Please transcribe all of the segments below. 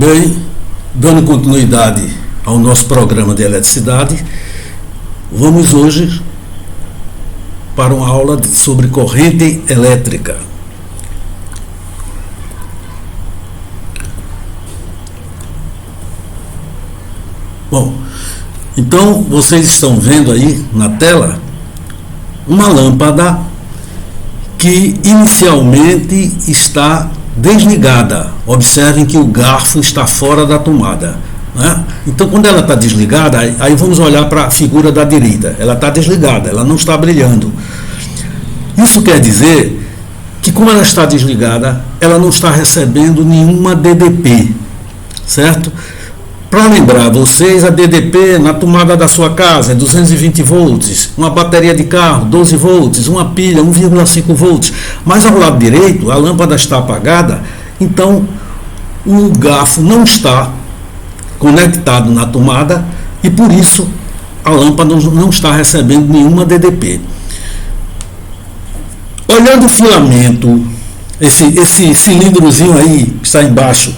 Bem, dando continuidade ao nosso programa de eletricidade, vamos hoje para uma aula sobre corrente elétrica. Bom, então vocês estão vendo aí na tela uma lâmpada que inicialmente está desligada. Observem que o garfo está fora da tomada, né? Então, quando ela está desligada, aí vamos olhar para a figura da direita. Ela está desligada, ela não está brilhando. Isso quer dizer que, como ela está desligada, ela não está recebendo nenhuma DDP, certo? Para lembrar vocês, a DDP na tomada da sua casa é 220 volts, uma bateria de carro 12 volts, uma pilha 1,5 volts, mas ao lado direito a lâmpada está apagada, então o garfo não está conectado na tomada e por isso a lâmpada não está recebendo nenhuma DDP. Olhando o filamento, esse cilindrozinho aí que está embaixo,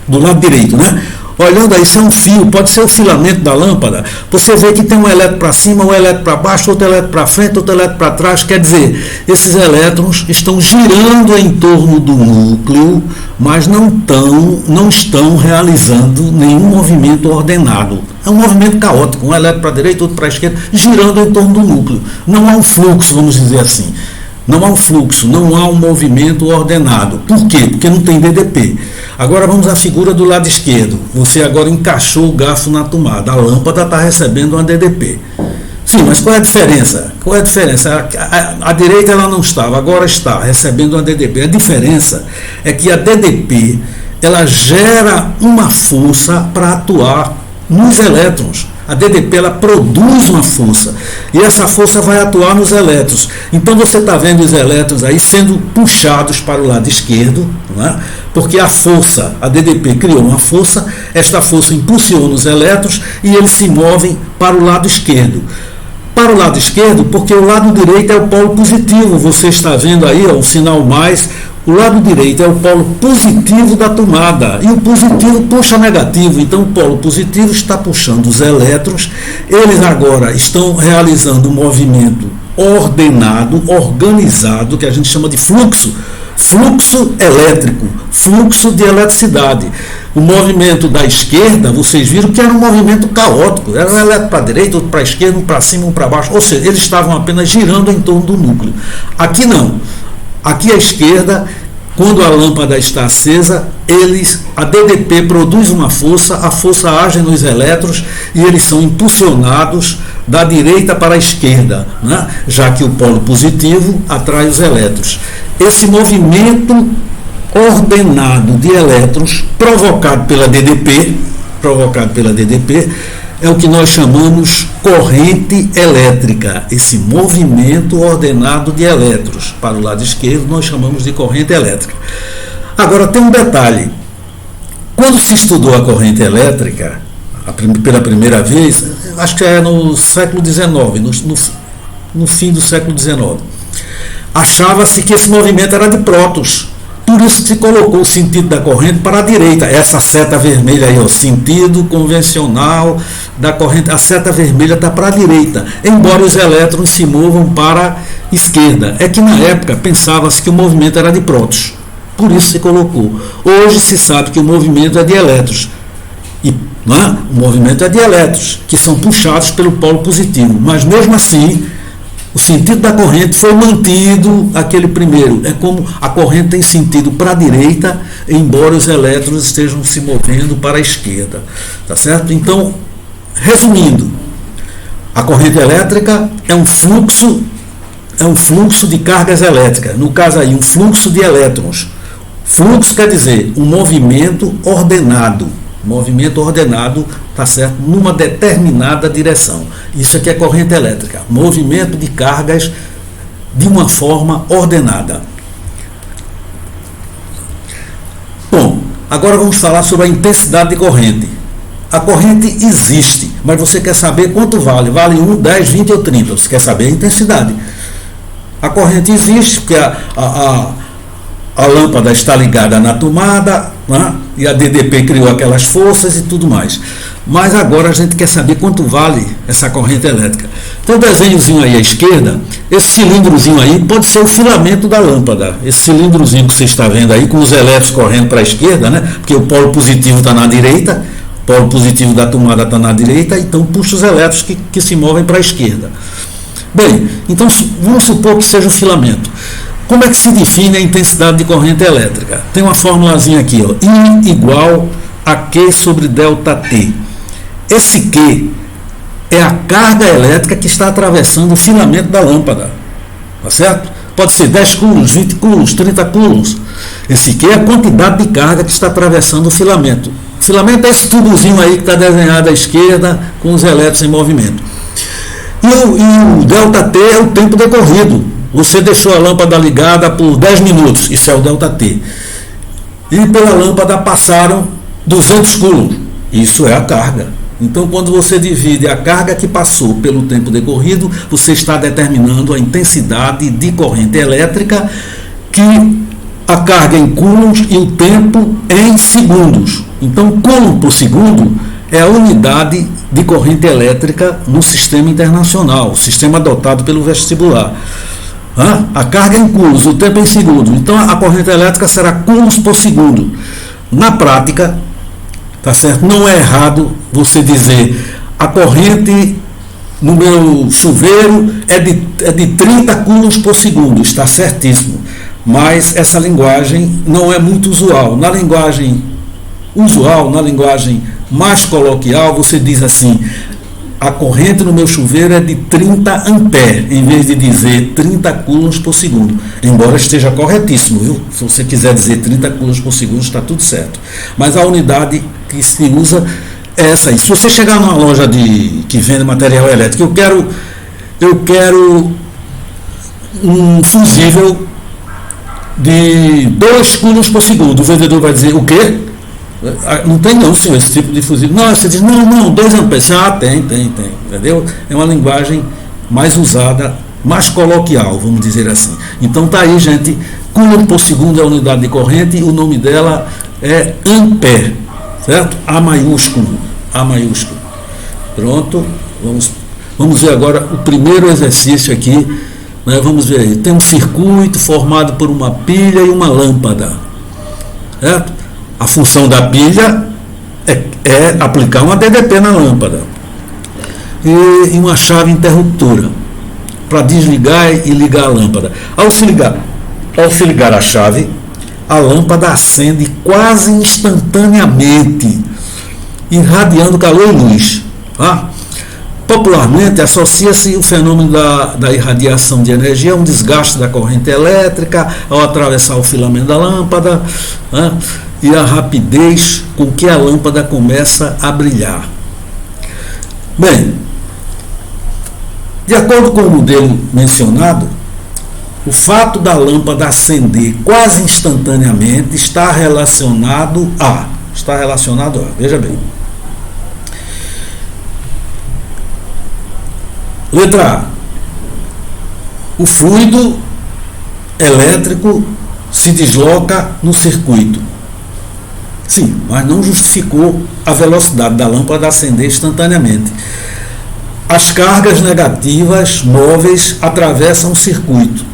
do lado direito, né? Olhando aí, isso é um fio, pode ser o filamento da lâmpada. Você vê que tem um elétron para cima, um elétron para baixo, outro elétron para frente, outro elétron para trás. Quer dizer, esses elétrons estão girando em torno do núcleo, mas não estão realizando nenhum movimento ordenado. É um movimento caótico, um elétron para a direita, outro para a esquerda, girando em torno do núcleo. Não há um fluxo, vamos dizer assim. Não há um fluxo, não há um movimento ordenado. Por quê? Porque não tem DDP. Agora vamos à figura do lado esquerdo. Você agora encaixou o garfo na tomada. A lâmpada está recebendo uma DDP. Sim, mas qual é a diferença? Qual é a diferença? A direita ela não estava, agora está recebendo uma DDP. A diferença é que a DDP ela gera uma força para atuar nos elétrons. A DDP ela produz uma força e essa força vai atuar nos elétrons. Então você está vendo os elétrons aí sendo puxados para o lado esquerdo, não é? Porque a força, a DDP criou uma força, esta força impulsiona os elétrons e eles se movem para o lado esquerdo. Para o lado esquerdo, porque o lado direito é o polo positivo. Você está vendo aí ó, o sinal mais. O lado direito é o polo positivo da tomada e o positivo puxa negativo, então o polo positivo está puxando os elétrons, eles agora estão realizando um movimento ordenado, organizado, que a gente chama de fluxo elétrico, fluxo de eletricidade. O movimento da esquerda, vocês viram que era um movimento caótico, era um elétron para a direita, outro para a esquerda, um para cima, um para baixo, ou seja, eles estavam apenas girando em torno do núcleo. Aqui não. Aqui à esquerda, quando a lâmpada está acesa, a DDP produz uma força, a força age nos elétrons e eles são impulsionados da direita para a esquerda, né? Já que o polo positivo atrai os elétrons. Esse movimento ordenado de elétrons provocado pela DDP, é o que nós chamamos corrente elétrica. Esse movimento ordenado de elétrons para o lado esquerdo nós chamamos de corrente elétrica. Agora tem um detalhe. Quando se estudou a corrente elétrica, pela primeira vez, acho que é no século XIX, no fim do século XIX, achava-se que esse movimento era de prótons. Por isso se colocou o sentido da corrente para a direita. Essa seta vermelha aí, o sentido convencional da corrente, a seta vermelha está para a direita, embora os elétrons se movam para a esquerda. É que na época pensava-se que o movimento era de prótons. Por isso se colocou. Hoje se sabe que o movimento é de elétrons. O movimento é de elétrons, que são puxados pelo polo positivo. Mas mesmo assim, o sentido da corrente foi mantido aquele primeiro. É como a corrente tem sentido para a direita, embora os elétrons estejam se movendo para a esquerda. Tá certo? Então, resumindo, a corrente elétrica é um fluxo de cargas elétricas. No caso aí, um fluxo de elétrons. Fluxo quer dizer um movimento ordenado. Movimento ordenado, tá certo? Numa determinada direção. Isso aqui é corrente elétrica. Movimento de cargas de uma forma ordenada. Bom, agora vamos falar sobre a intensidade de corrente. A corrente existe, mas você quer saber quanto vale? Vale 1, 10, 20 ou 30. Você quer saber a intensidade. A corrente existe porque a lâmpada está ligada na tomada, né? E a DDP criou aquelas forças e tudo mais. Mas agora a gente quer saber quanto vale essa corrente elétrica. Tem um desenhozinho aí à esquerda, esse cilindrozinho aí pode ser o filamento da lâmpada. Esse cilindrozinho que você está vendo aí, com os elétrons correndo para a esquerda, né? Porque o polo positivo está na direita, o polo positivo da tomada está na direita, então puxa os elétrons que se movem para a esquerda. Bem, então vamos supor que seja o filamento. Como é que se define a intensidade de corrente elétrica? Tem uma formulazinha aqui, ó, I igual a Q sobre delta T. Esse Q é a carga elétrica que está atravessando o filamento da lâmpada. Tá certo? Pode ser 10 coulombs, 20 coulombs, 30 coulombs. Esse Q é a quantidade de carga que está atravessando o filamento. O filamento é esse tubozinho aí que está desenhado à esquerda com os elétrons em movimento. E o delta T é o tempo decorrido. Você deixou a lâmpada ligada por 10 minutos, isso é o delta T. E pela lâmpada passaram 200 coulombs, isso é a carga. Então, quando você divide a carga que passou pelo tempo decorrido, você está determinando a intensidade de corrente elétrica, que a carga em coulombs e o tempo em segundos. Então, coulomb por segundo é a unidade de corrente elétrica no sistema internacional, o sistema adotado pelo vestibular. A carga em coulombs, o tempo em segundos. Então a corrente elétrica será coulombs por segundo. Na prática, tá certo? Não é errado você dizer a corrente no meu chuveiro é de 30 coulombs por segundo. Está certíssimo. Mas essa linguagem não é muito usual. Na linguagem usual, na linguagem mais coloquial, você diz assim: a corrente no meu chuveiro é de 30 amperes, em vez de dizer 30 coulombs por segundo. Embora esteja corretíssimo, viu? Se você quiser dizer 30 coulombs por segundo, está tudo certo. Mas a unidade que se usa é essa aí. Se você chegar numa loja que vende material elétrico, eu quero um fusível de 2 coulombs por segundo. O vendedor vai dizer: o quê? Não tem não, senhor, esse tipo de fusível. Não, você diz, não, 2 amperes. Ah, tem, entendeu? É uma linguagem mais usada, mais coloquial, vamos dizer assim. Então tá aí, gente, coulomb por segundo é a unidade de corrente e o nome dela é ampere, certo? A maiúsculo. Pronto, vamos ver agora o primeiro exercício aqui, né? Vamos ver aí, tem um circuito formado por uma pilha e uma lâmpada, certo? A função da pilha é aplicar uma DDP na lâmpada e uma chave interruptora para desligar e ligar a lâmpada. Ao se ligar a chave, a lâmpada acende quase instantaneamente, irradiando calor e luz. Tá? Popularmente, associa-se o fenômeno da irradiação de energia a um desgaste da corrente elétrica ao atravessar o filamento da lâmpada, né? E a rapidez com que a lâmpada começa a brilhar. Bem, de acordo com o modelo mencionado, o fato da lâmpada acender quase instantaneamente está relacionado a, veja bem. Letra A. O fluido elétrico se desloca no circuito. Sim, mas não justificou a velocidade da lâmpada acender instantaneamente. As cargas negativas móveis atravessam o circuito.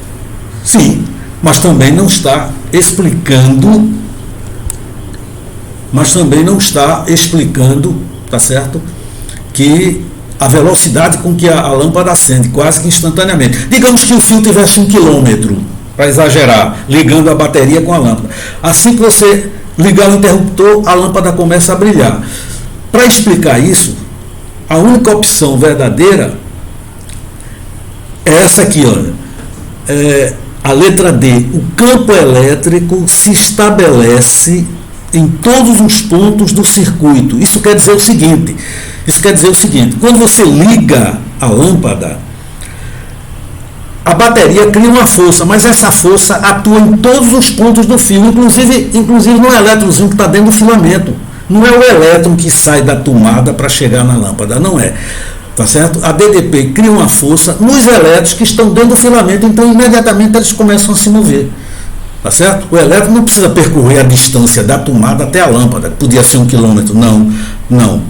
Sim, mas também não está explicando, tá certo? Que a velocidade com que a lâmpada acende, quase que instantaneamente. Digamos que o fio tivesse 1 quilômetro, para exagerar, ligando a bateria com a lâmpada. Assim que você ligar o interruptor, a lâmpada começa a brilhar. Para explicar isso, a única opção verdadeira é essa aqui, olha. A letra D. O campo elétrico se estabelece em todos os pontos do circuito. Isso quer dizer o seguinte, quando você liga a lâmpada, a bateria cria uma força, mas essa força atua em todos os pontos do fio, inclusive no elétronzinho que está dentro do filamento. Não é o elétron que sai da tomada para chegar na lâmpada, não é. Tá certo? A DDP cria uma força nos elétrons que estão dentro do filamento, então imediatamente eles começam a se mover. Tá certo? O elétrico não precisa percorrer a distância da tomada até a lâmpada, que podia ser 1 quilômetro. Não, não.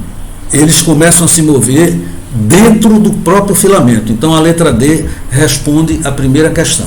Eles começam a se mover dentro do próprio filamento. Então a letra D responde a primeira questão.